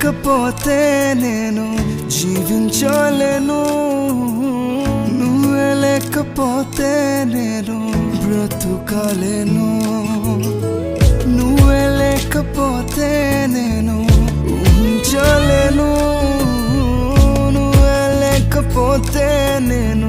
లేకపోతే నేను జీవించలేను, నువ్వే లేకపోతే నేను బ్రతుకలేను, నువ్వే లేకపోతే నేను ఊహించలేను, నువ్వే లేకపోతే నేను